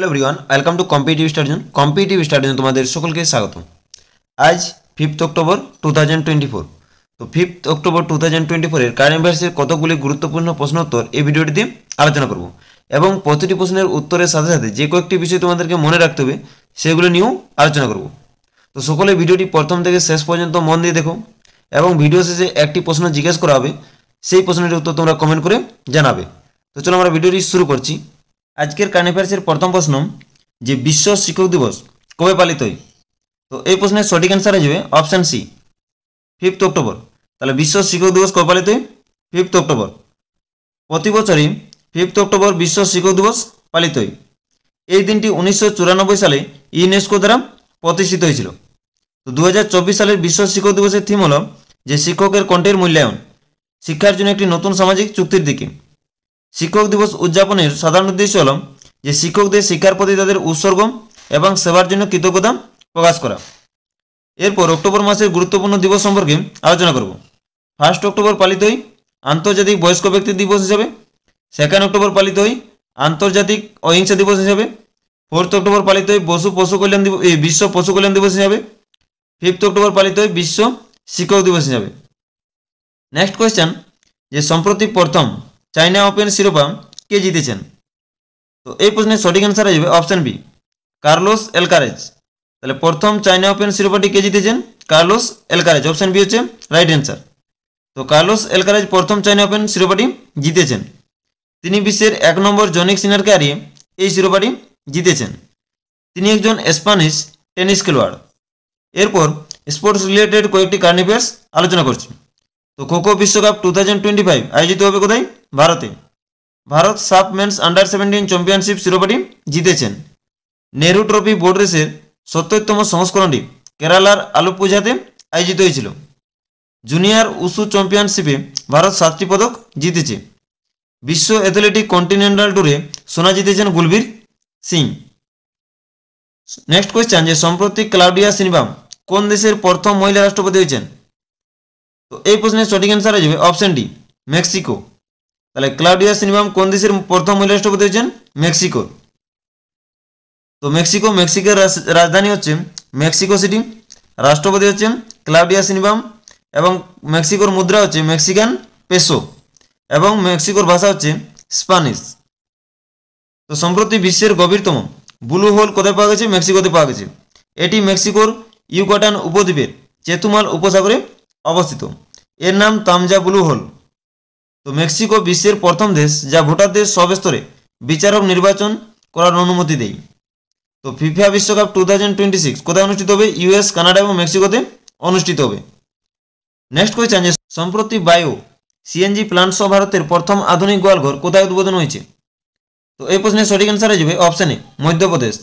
Hello everyone, welcome to competitive study zone. Competitive study zone তোমাদের সকলকে স্বাগত। আজ 5 অক্টোবর 2024। তো 5 অক্টোবর 2024 এর কারেন্ট অ্যাফেয়ার্সের কতগুলি গুরুত্বপূর্ণ প্রশ্ন উত্তর এই ভিডিওটিতে আলোচনা করব এবং প্রতিটি প্রশ্নের উত্তরের সাথে সাথে যে কয়েকটি বিষয় তোমাদেরকে মনে রাখতে হবে সেগুলো নিয়েও আলোচনা করব। তো সকলে ভিডিওটি প্রথম থেকে শেষ পর্যন্ত মন দিয়ে দেখো এবং ভিডিও শেষে একটি প্রশ্ন জিজ্ঞেস করা হবে, সেই প্রশ্নের উত্তর তোমরা কমেন্ট করে জানাবে। তো চলো আমরা ভিডিওটি শুরু করছি। আজকের কারেন্ট অ্যাফেয়ার্সের প্রথম প্রশ্ন, যে বিশ্ব শিক্ষক দিবস কবে পালিত হয়? তো এই প্রশ্নের সঠিক অ্যান্সার হয়ে যাবে অপশান সি, 5 অক্টোবর। তাহলে বিশ্ব শিক্ষক দিবস কবে পালিত হয়? 5 অক্টোবর। প্রতি বছরই 5 অক্টোবর বিশ্ব শিক্ষক দিবস পালিত হয়। এই দিনটি 1994 সালে ইউনেস্কো দ্বারা প্রতিষ্ঠিত হয়েছিল। তো 2024 সালের বিশ্ব শিক্ষক দিবসের থিম হল যে শিক্ষকের কণ্ঠের মূল্যায়ন, শিক্ষার জন্য একটি নতুন সামাজিক চুক্তির দিকে। শিক্ষক দিবস উদযাপনের সাধারণ উদ্দেশ্য হল যে শিক্ষকদের শিক্ষার প্রতি তাদের উৎসর্গ এবং সেবার জন্য কৃতজ্ঞতা প্রকাশ করা। এরপর অক্টোবর মাসের গুরুত্বপূর্ণ দিবস সম্পর্কে আলোচনা করব। 1 অক্টোবর পালিত হয় আন্তর্জাতিক বয়স্ক ব্যক্তি দিবস হিসাবে। 2 অক্টোবর পালিত হয় আন্তর্জাতিক অহিংসা দিবস হিসাবে। 4 অক্টোবর পালিত হয় বিশ্ব পশু কল্যাণ দিবস হিসাবে। 5 অক্টোবর পালিত হয় বিশ্ব শিক্ষক দিবস হিসাবে। নেক্সট কোয়েশ্চেন, যে সম্প্রতি প্রথম চায়না ওপেন শিরোপা কে জিতেছেন? তো এই প্রশ্নের সঠিক অ্যান্সার হয়ে যাবে অপশান বি, কার্লোস এলকারেজ। তাহলে প্রথম চায়না ওপেন শিরোপাটি কে জিতেছেন? কার্লোস এলকারেজ। অপশান বি হচ্ছে রাইট অ্যান্সার। তো কার্লোস এলকারেজ প্রথম চায়না ওপেন শিরোপাটি জিতেছেন। তিনি বিশ্বের 1 নম্বর জনিক সিনারকে হারিয়ে এই শিরোপাটি জিতেছেন। তিনি একজন স্প্যানিশ টেনিস খেলোয়াড়। এরপর স্পোর্টস রিলেটেড কয়েকটি কারেন্ট অ্যাফেয়ার্স আলোচনা করছি। তো খোখো বিশ্বকাপ 2025 আয়োজিত হবে কোথায়? ভারতে। ভারত সাফ মেন্স আন্ডার 17 চ্যাম্পিয়নশিপ শিরোপাটি জিতেছেন। নেহরু ট্রফি বোর্ড রেসের 70তম সংস্করণটি কেরালার আলুপুঝাতে আয়োজিত হয়েছিল। জুনিয়র উশু চ্যাম্পিয়নশিপে ভারত 7টি পদক জিতেছে। বিশ্ব অ্যাথলেটিক কন্টিনেন্টাল ট্যুরে সোনা জিতেছেন গুলবীর সিং। নেক্সট কোয়েশ্চেন, যে সম্প্রতি ক্লাউডিয়া শিনবাম কোন দেশের প্রথম মহিলা রাষ্ট্রপতি হয়েছেন? তো এই প্রশ্নের সঠিক অ্যান্সার হয়ে যাবে অপশন ডি, মেক্সিকো। তাহলে ক্লাউডিয়া শিনবাম কোন দেশের প্রথম মহিলা রাষ্ট্রপতি হয়েছেন? মেক্সিকো। তো মেক্সিকোর রাজধানী হচ্ছে মেক্সিকো সিটি। রাষ্ট্রপতি হচ্ছেন ক্লাউডিয়া শিনবাম এবং মেক্সিকোর মুদ্রা হচ্ছে মেক্সিকান পেসো এবং মেক্সিকোর ভাষা হচ্ছে স্প্যানিশ। তো সম্প্রতি বিশ্বের গভীরতম ব্লু হোল কোথায় পাওয়া গেছে? মেক্সিকোতে পাওয়া গেছে। এটি মেক্সিকোর ইউকাটান উপদ্বীপের চেতুমাল উপসাগরে অবস্থিত। এর নাম তামজা ব্লু হোল। তো মেক্সিকো বিশ্বের প্রথম দেশ যা ভোটারদের সব স্তরে বিচারক নির্বাচন করার অনুমতি দেয়। তো ফিফা বিশ্বকাপ 2026 কোথায় অনুষ্ঠিত হবে? ইউএস, কানাডা এবং মেক্সিকোতে অনুষ্ঠিত হবে। নেক্সট কোয়েশ্চেন, যে সম্প্রতি বায়ো সিএনজি প্ল্যান্ট সহ ভারতের প্রথম আধুনিক গোয়ালঘর কোথায় উদ্বোধন হয়েছে? তো এই প্রশ্নের সঠিক অ্যান্সার হয়ে যাবে অপশন এ, মধ্যপ্রদেশ।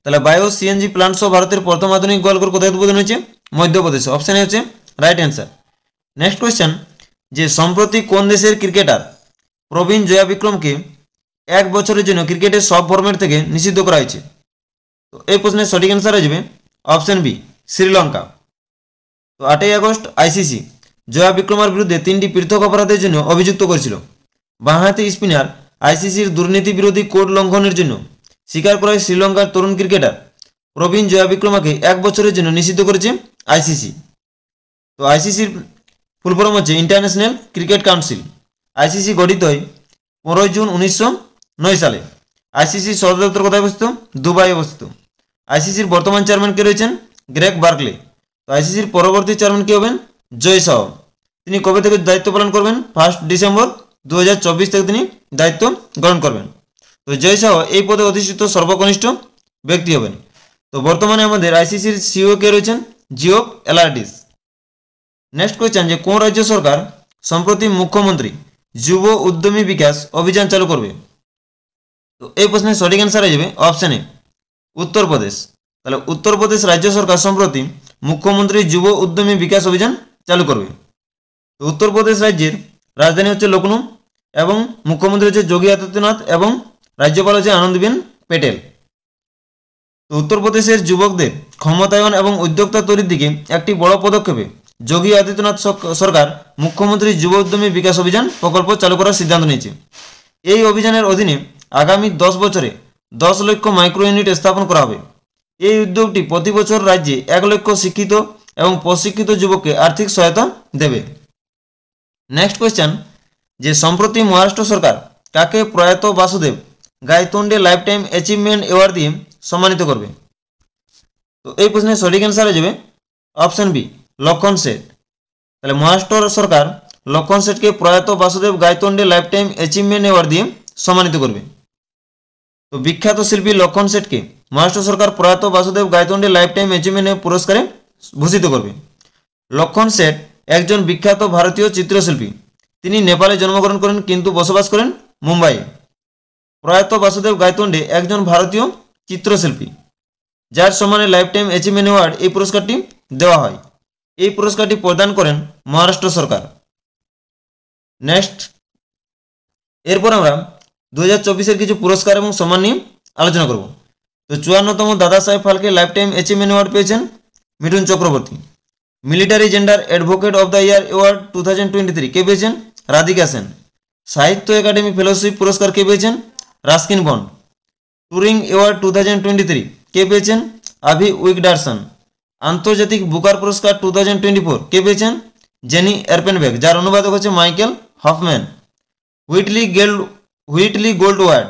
তাহলে বায়ো সিএনজি প্ল্যান্ট সহ ভারতের প্রথম আধুনিক গোয়ালঘর কোথায় উদ্বোধন হয়েছে? মধ্যপ্রদেশ। অপশন এ হচ্ছে রাইট অ্যান্সার। নেক্সট কোয়েশ্চেন, যে সম্প্রতি কোন দেশের ক্রিকেটার প্রবীণ জয়া বিক্রমকে 1 বছরের জন্য ক্রিকেটের সব ফরম্যাট থেকে নিষিদ্ধ করা হয়েছে? তো এই প্রশ্নের সঠিক অ্যান্সার হয়ে যাবে অপশন বি, শ্রীলঙ্কা। তো 8 আগস্ট আইসিসি জয়া বিক্রমার বিরুদ্ধে 3টি পৃথক অপরাধের জন্য অভিযুক্ত করেছিল। বাঁহাতি স্পিনার আইসিসির দুর্নীতি বিরোধী কোড লঙ্ঘনের জন্য স্বীকার করায় শ্রীলঙ্কার তরুণ ক্রিকেটার প্রবীণ জয়া বিক্রমাকে 1 বছরের জন্য নিষিদ্ধ করেছে আইসিসি। তো আইসিসির ফুল ফর্ম হচ্ছে ইন্টারন্যাশনাল ক্রিকেট কাউন্সিল। আইসিসি গঠিত হয় 15 জুন 1909 সালে। আইসিসির সদর দপ্তর কোথায় অবস্থিত? দুবাই অবস্থিত। আইসিসির বর্তমান চেয়ারম্যান কে রয়েছেন? Greg Barclay. তো আইসিসির পরবর্তী চেয়ারম্যান কে হবেন? জয় শাহ। তিনি কবে থেকে দায়িত্ব পালন করবেন? 1 ডিসেম্বর 2024 থেকে তিনি দায়িত্ব গ্রহণ করবেন। তো জয় শাহ এই পদে অধিষ্ঠিত সর্বকনিষ্ঠ ব্যক্তি হবেন। তো বর্তমানে আমাদের আইসিসির সিইও কে রয়েছেন? জিওফ এলার্ডিস। নেক্সট কোয়েশ্চেন, যে কোন রাজ্য সরকার সম্প্রতি মুখ্যমন্ত্রী যুব উদ্যমী বিকাশ অভিযান চালু করবে? তো এই প্রশ্নের সঠিক অ্যান্সার হয়ে যাবে অপশন এ, উত্তরপ্রদেশ। তাহলে উত্তরপ্রদেশ রাজ্য সরকার সম্প্রতি মুখ্যমন্ত্রী যুব উদ্যমী বিকাশ অভিযান চালু করবে। তো উত্তরপ্রদেশ রাজ্যের রাজধানী হচ্ছে লখনৌ এবং মুখ্যমন্ত্রী হচ্ছে যোগী আদিত্যনাথ এবং রাজ্যপাল হচ্ছে আনন্দীবেন প্যাটেল। তো উত্তরপ্রদেশের যুবকদের ক্ষমতায়ন এবং উদ্যোক্তা তৈরির দিকে একটি বড় পদক্ষেপে যোগী আদিত্যনাথ সরকার মুখ্যমন্ত্রী যুব উদ্যমী বিকাশ অভিযান প্রকল্প চালু করার সিদ্ধান্ত নিয়েছে। এই অভিযানের অধীনে আগামী 10 বছরে 10 লক্ষ মাইক্রো ইউনিট স্থাপন করা হবে। এই উদ্যোগটি প্রতি বছর রাজ্যে 1 লক্ষ শিক্ষিত এবং প্রশিক্ষিত যুবককে আর্থিক সহায়তা দেবে। নেক্সট কোয়েশ্চেন, যে সম্প্রতি মহারাষ্ট্র সরকার কাকে প্রয়াত Vasudev Gaitonde lifetime achievement award দিয়ে সম্মানিত করবে? তো এই প্রশ্নের সঠিক অ্যান্সার হয়ে যাবে অপশন বি, লক্ষণ শেঠ। তাহলে মহারাষ্ট্র সরকার লক্ষণ শেঠকে প্রয়াত Vasudev Gaitonde lifetime achievement award দিয়ে সম্মানিত করবে। তো বিখ্যাত শিল্পী লক্ষণ শেঠকে মহারাষ্ট্র সরকার প্রয়াত Vasudev Gaitonde lifetime achievement পুরস্কারে ভূষিত করবে। লক্ষণ শেঠ একজন বিখ্যাত ভারতীয় চিত্রশিল্পী। তিনি নেপালে জন্মগ্রহণ করেন কিন্তু বসবাস করেন মুম্বাইয়ে। প্রয়াত বাসুদেব গায়তোন্ডে একজন ভারতীয় চিত্রশিল্পী যার সম্মানে লাইফ টাইম অ্যাচিভমেন্ট অ্যাওয়ার্ড এই পুরস্কারটি দেওয়া হয়। এই পুরস্কারটি প্রদান করেন মহারাষ্ট্র সরকার। নেক্সট, এরপর আমরা 2024-এর কিছু পুরস্কার এবং সম্মান নিয়ে আলোচনা করব। তো 54তম Dada Saheb Phalke lifetime achievement award পেয়েছেন Mithun Chakraborty. Military gender advocate of the year award 2023 কে পেয়েছেন? রাধিকা সেন। সাহিত্য একাডেমি ফেলোশিপ পুরস্কার কে পেয়েছেন? Ruskin Bond. টুরিং অ্যাওয়ার্ড 2023 কে পেয়েছেন? আভি উইকডারসন। আন্তর্জাতিক বুকার পুরস্কার 2024 কে পেয়েছেন? জেনি এরপেনবেক, যার অনুবাদক হচ্ছে Michael Hofmann. Whitley Gold Award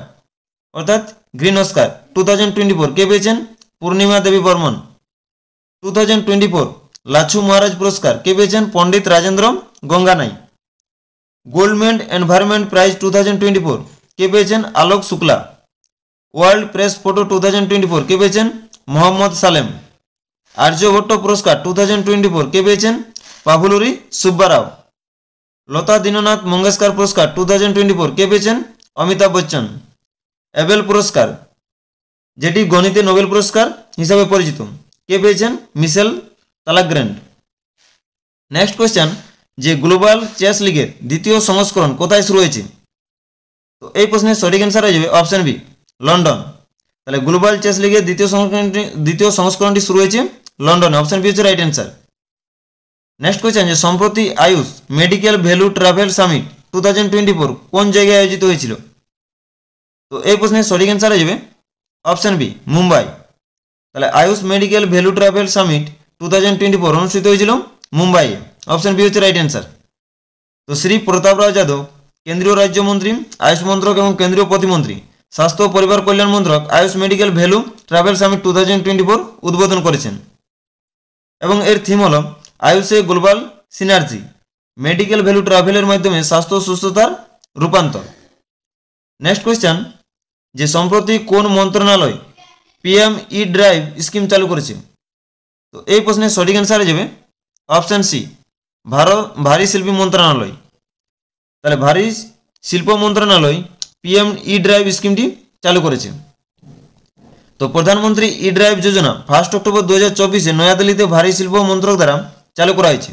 অর্থাৎ গ্রিন অস্কার 2024 কে পেয়েছেন? পূর্ণিমা দেবী বর্মন। 2024 লাছু মহারাজ পুরস্কার কে পেয়েছেন? পণ্ডিত রাজেন্দ্র গঙ্গানাই। গোল্ডম্যান এনভায়রনমেন্ট প্রাইজ 2024 কে পেয়েছেন? আলোক শুক্লা। ওয়ার্ল্ড প্রেস ফটো 2024 কে পেয়েছেন? মোহাম্মদ সালেম। আর্যভট্ট পুরস্কার 2024 কে পেয়েছেন? পাভুলুরি সুব্বারাও। লতা দীননাথ মঙ্গেশকর পুরস্কার 2024 কে পেয়েছেন? অমিতাভ বচ্চন। এবেল পুরস্কার, যেটি গণিতে নোবেল পুরস্কার হিসাবে পরিচিত, কে পেয়েছেন? মিশেল তালাগ্রেন্ড। নেক্সট কোয়েশ্চেন, যে গ্লোবাল চেস লিগের দ্বিতীয় সংস্করণ কোথায় শুরু হয়েছে? তো এই প্রশ্নের সঠিক অ্যান্সার হয়ে যাবে অপশন বি, লন্ডন। তাহলে গ্লোবাল চেস লিগের দ্বিতীয় সংস্করণটি শুরু হয়েছে লন্ডনে। অপশন বি হচ্ছে রাইট অ্যান্সার। নেক্সট কোয়েশ্চেন, যে সম্প্রতি Ayush medical value travel summit 2024 কোন জায়গায় আয়োজিত হয়েছিল? তো এই প্রশ্নের সঠিক অ্যান্সার হয়ে যাবে অপশন বি, মুম্বাই। তাহলে Ayush medical value travel summit 2024 অনুষ্ঠিত হয়েছিল মুম্বাইয়ে। অপশন বি হচ্ছে রাইট অ্যান্সার। তো শ্রী প্রতাপ রাও যাদব কেন্দ্রীয় রাজ্যমন্ত্রী, আয়ুষ মন্ত্রক এবং কেন্দ্রীয় প্রতিমন্ত্রী, স্বাস্থ্য ও পরিবার কল্যাণ মন্ত্রক Ayush medical value travel summit 2024 উদ্বোধন করেছেন এবং এর থিম হল আয়ুষে গ্লোবাল সিনার্জি, মেডিকেল ভ্যালু ট্রাভেলের মাধ্যমে স্বাস্থ্য ও সুস্থতার রূপান্তর। নেক্সট কোয়েশ্চেন, যে সম্প্রতি কোন মন্ত্রণালয় পিএম ই ড্রাইভ স্কিম চালু করেছে? তো এই প্রশ্নের সঠিক অ্যান্সার হয়ে যাবে অপশন সি, ভারী শিল্প মন্ত্রণালয়। তাহলে ভারী শিল্প মন্ত্রণালয় পিএম ই ড্রাইভ স্কিমটি চালু করেছে। তো প্রধানমন্ত্রী ই ড্রাইভ যোজনা 1 অক্টোবর 2024 নয়াদিল্লিতে ভারী শিল্প মন্ত্রক দ্বারা চালু করা হয়েছে।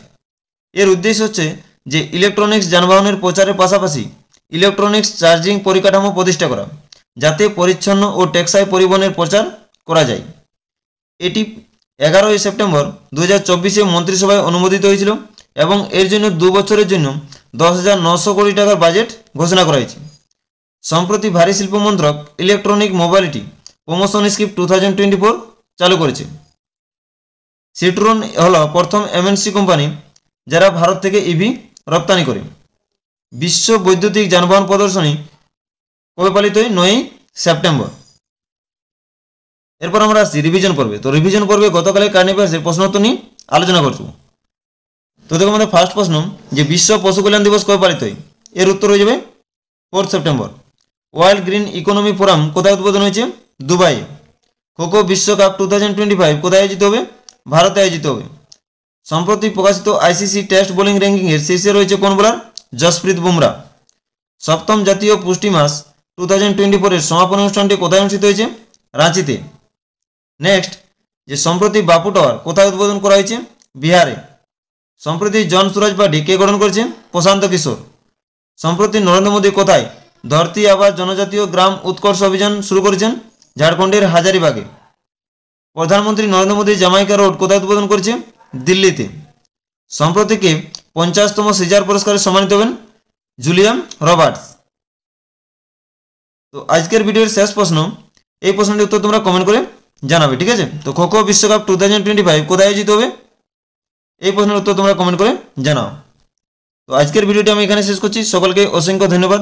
এর উদ্দেশ্য হচ্ছে যে ইলেকট্রনিক্স যানবাহনের প্রচারের পাশাপাশি ইলেকট্রনিক্স চার্জিং পরিকাঠামো প্রতিষ্ঠা করা, যাতে পরিচ্ছন্ন ও টেকসই পরিবহনের প্রচার করা যায়। এটি 11 সেপ্টেম্বর 2024 মন্ত্রিসভায় অনুমোদিত হয়েছিল এবং এর জন্য 2 বছরের জন্য 10,900 কোটি টাকার বাজেট ঘোষণা করা হয়েছে। সম্প্রতি ভারী শিল্প মন্ত্রক ইলেকট্রনিক মোবালিটি প্রমোশন স্কিম 2024 চালু করেছে। সিট্রন হল প্রথম এমএনসি কোম্পানি যারা ভারত থেকে ইভি রপ্তানি করে। বিশ্ব বৈদ্যুতিক যানবাহন প্রদর্শনী কবে পালিত হয়? 9 সেপ্টেম্বর। এরপর আমরা আসছি রিভিশন পর্বে। তো রিভিশন পর্বে গতকালের কারেন্ট অ্যাফেয়ার্সের প্রশ্ন উত্তর নিয়ে আলোচনা করব। তো দেখো আমাদের ফার্স্ট প্রশ্ন, যে বিশ্ব পশু কল্যাণ দিবস কবে পালিত হয়? এর উত্তর হয়ে যাবে 4 September. World green economy forum কোথায় উদ্বোধন হয়েছে? দুবাই। খোখো বিশ্বকাপ 2025 কোথায় আয়োজিত হবে? ভারতে আয়োজিত হবে। সম্প্রতি প্রকাশিত আইসিসি টেস্ট বোলিং র্যাঙ্কিংয়ের শীর্ষে রয়েছে কোন বোলার? জসপ্রীত বুমরা। সপ্তম জাতীয় পুষ্টি মাস 2024 সমাপন অনুষ্ঠানটি কোথায় অনুষ্ঠিত হয়েছে? রাঁচিতে। নেক্সট, যে সম্প্রতি বাপু টাওয়ার কোথায় উদ্বোধন করা হয়েছে? বিহারে। সম্প্রতি জন সুরজ পার্টি কে গঠন করেছেন? প্রশান্ত কিশোর। সম্প্রতি নরেন্দ্র মোদী কোথায় ধরতি আবাস জনজাতীয় গ্রাম উৎকর্ষ অভিযান শুরু করেছেন? ঝাড়খণ্ডের হাজারিবাগে। প্রধানমন্ত্রী নরেন্দ্র মোদী জামাইকা রোড কোথায় উদ্বোধন করেছে? দিল্লিতে। সম্প্রতি কে 50তম সিজার পুরস্কারে সম্মানিত হবেন? Julian Roberts. তো আজকের ভিডিওর শেষ প্রশ্ন, এই প্রশ্নটির উত্তর তোমরা কমেন্ট করে জানাবে, ঠিক আছে। তো খো খো বিশ্বকাপ 2025 কোথায় আয়োজিত হবে, এই প্রশ্নের উত্তর তোমরা কমেন্ট করে জানাও। তো আজকের ভিডিওটি আমি এখানে শেষ করছি। সকলকে অসংখ্য ধন্যবাদ।